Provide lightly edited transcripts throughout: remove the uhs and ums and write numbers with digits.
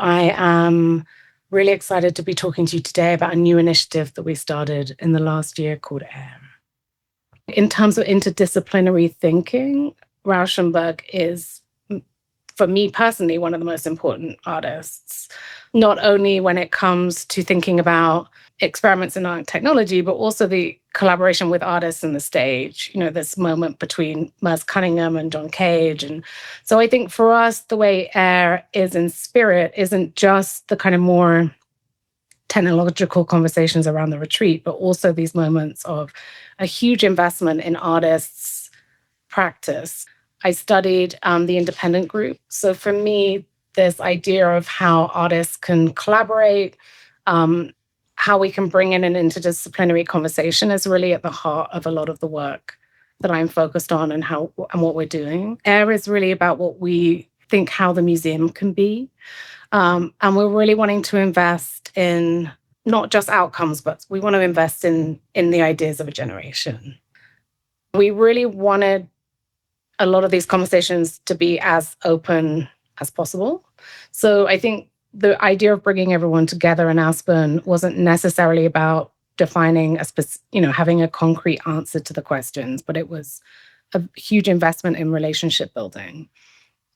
I am really excited to be talking to you today about a new initiative that we started in the last year called AIR. In terms of interdisciplinary thinking, Rauschenberg is, for me personally, one of the most important artists, not only when it comes to thinking about experiments in art and technology, but also the collaboration with artists on the stage, this moment between Merce Cunningham and John Cage. And so I think for us, the way AIR is in spirit isn't just the kind of more technological conversations around the retreat, but also these moments of a huge investment in artists' practice. I studied the independent group. So for me, this idea of how artists can collaborate, how we can bring in an interdisciplinary conversation is really at the heart of a lot of the work that I'm focused on and what we're doing. AIR is really about what we think how the museum can be. And we're really wanting to invest in not just outcomes, but we want to invest in the ideas of a generation. We really wanted a lot of these conversations to be as open as possible. So I think the idea of bringing everyone together in Aspen wasn't necessarily about defining having a concrete answer to the questions, but it was a huge investment in relationship building.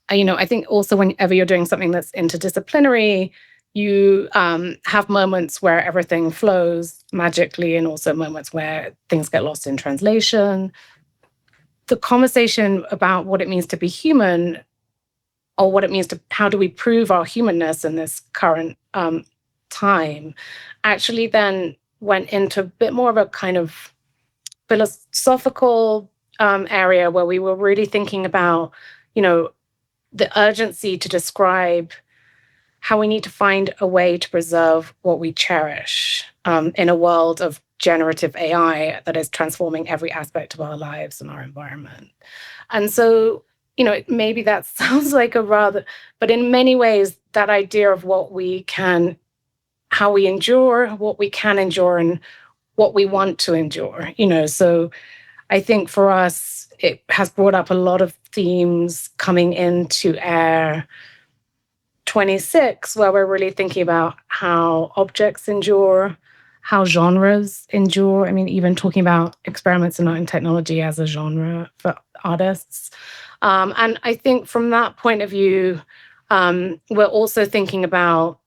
I think also whenever you're doing something that's interdisciplinary, you have moments where everything flows magically and also moments where things get lost in translation. The conversation about what it means to be human, or what it means how do we prove our humanness in this current time, actually then went into a bit more of a kind of philosophical area where we were really thinking about, the urgency to describe how we need to find a way to preserve what we cherish in a world of generative AI that is transforming every aspect of our lives and our environment. And so, maybe that sounds like but in many ways, that idea of how we endure, what we can endure, and what we want to endure, So I think for us, it has brought up a lot of themes coming into AIR 26, where we're really thinking about how objects endure, how genres endure. Even talking about experiments in art and technology as a genre for artists. And I think from that point of view, we're also thinking about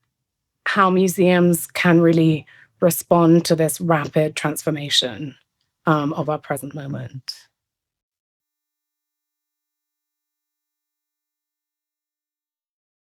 how museums can really respond to this rapid transformation of our present moment.